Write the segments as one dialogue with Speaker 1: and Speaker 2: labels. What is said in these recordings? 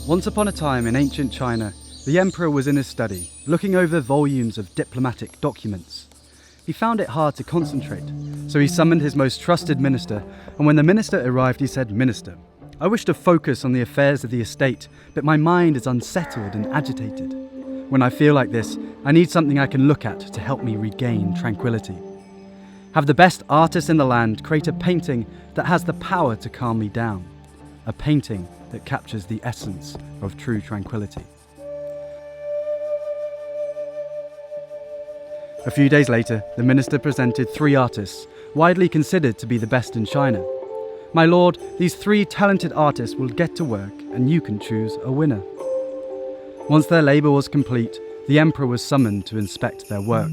Speaker 1: Once upon a time in ancient China, the emperor was in his study, looking over volumes of diplomatic documents. He found it hard to concentrate, so he summoned his most trusted minister, and when the minister arrived he said, "Minister, I wish to focus on the affairs of the estate, but my mind is unsettled and agitated. When I feel like this, I need something I can look at to help me regain tranquility. Have the best artist in the land create a painting that has the power to calm me down, a painting that captures the essence of true tranquility." A few days later, the minister presented 3 artists, widely considered to be the best in China. "My lord, these 3 talented artists will get to work and you can choose a winner." Once their labour was complete, the emperor was summoned to inspect their work.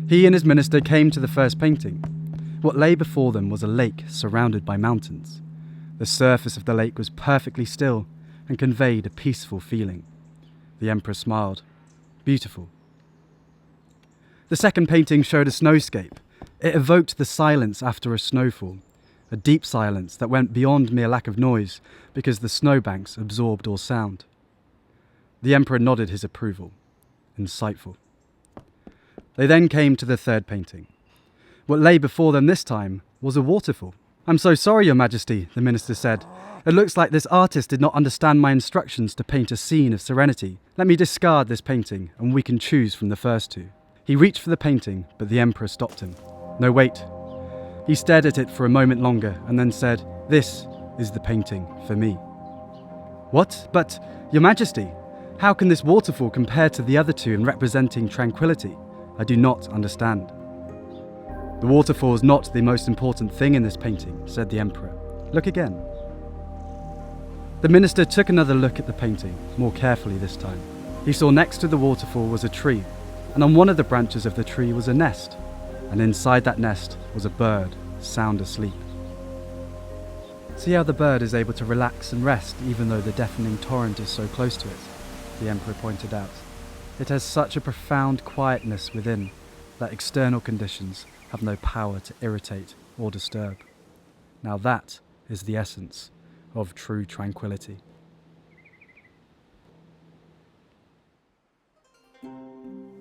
Speaker 1: He and his minister came to the first painting. What lay before them was a lake surrounded by mountains. The surface of the lake was perfectly still and conveyed a peaceful feeling. The emperor smiled. Beautiful. The second painting showed a snowscape. It evoked the silence after a snowfall, a deep silence that went beyond mere lack of noise because the snowbanks absorbed all sound. The emperor nodded his approval. Insightful. They then came to the third painting. What lay before them this time was a waterfall. "I'm so sorry, Your Majesty," the minister said. "It looks like this artist did not understand my instructions to paint a scene of serenity. Let me discard this painting and we can choose from the first 2. He reached for the painting, but the emperor stopped him. "No, wait." He stared at it for a moment longer and then said, "This is the painting for me." "What? But, Your Majesty, how can this waterfall compare to the other 2 in representing tranquility? I do not understand." "The waterfall is not the most important thing in this painting," said the emperor. "Look again." The minister took another look at the painting, more carefully this time. He saw next to the waterfall was a tree, and on one of the branches of the tree was a nest, and inside that nest was a bird, sound asleep. "See how the bird is able to relax and rest even though the deafening torrent is so close to it," the emperor pointed out. "It has such a profound quietness within that external conditions have no power to irritate or disturb. Now that is the essence of true tranquility."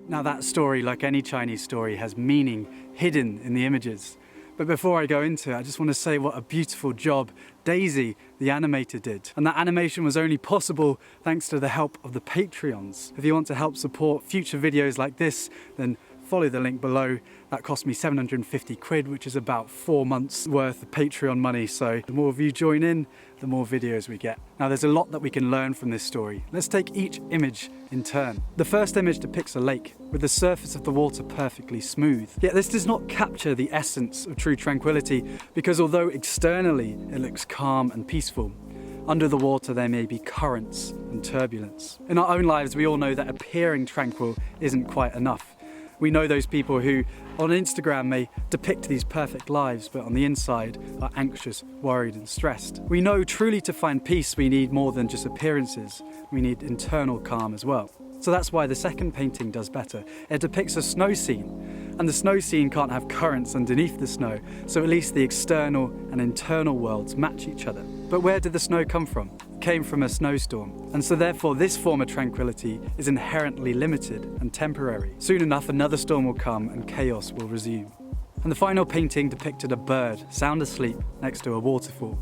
Speaker 1: Now that story, like any Chinese story, has meaning hidden in the images. But before I go into it, I just want to say what a beautiful job Daisy, the animator, did. And that animation was only possible thanks to the help of the Patreons. If you want to help support future videos like this, then follow the link below. That cost me 750 quid, which is about 4 months worth of Patreon money. So the more of you join in, the more videos we get. Now there's a lot that we can learn from this story. Let's take each image in turn. The first image depicts a lake with the surface of the water perfectly smooth. Yet this does not capture the essence of true tranquility because although externally it looks calm and peaceful, under the water there may be currents and turbulence. In our own lives we all know that appearing tranquil isn't quite enough. We know those people who on Instagram may depict these perfect lives, but on the inside are anxious, worried and stressed. We know truly to find peace we need more than just appearances. We need internal calm as well. So that's why the second painting does better. It depicts a snow scene, and the snow scene can't have currents underneath the snow, so at least the external and internal worlds match each other. But where did the snow come from? It came from a snowstorm, and so therefore this form of tranquility is inherently limited and temporary. Soon enough another storm will come and chaos will resume. And the final painting depicted a bird, sound asleep, next to a waterfall.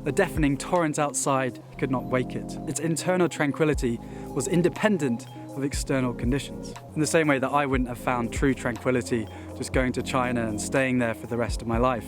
Speaker 1: The deafening torrent outside could not wake it. Its internal tranquility was independent of external conditions. In the same way that I wouldn't have found true tranquility just going to China and staying there for the rest of my life.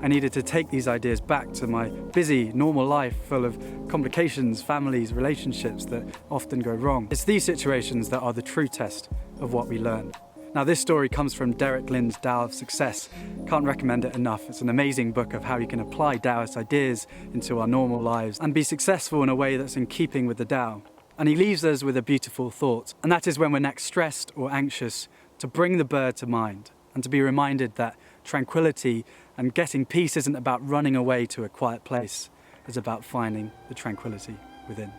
Speaker 1: I needed to take these ideas back to my busy, normal life full of complications, families, relationships that often go wrong. It's these situations that are the true test of what we learn. Now this story comes from Derek Lin's Tao of Success. Can't recommend it enough. It's an amazing book of how you can apply Taoist ideas into our normal lives and be successful in a way that's in keeping with the Tao. And he leaves us with a beautiful thought, and that is when we're next stressed or anxious, to bring the bird to mind and to be reminded that tranquility and getting peace isn't about running away to a quiet place. It's about finding the tranquility within.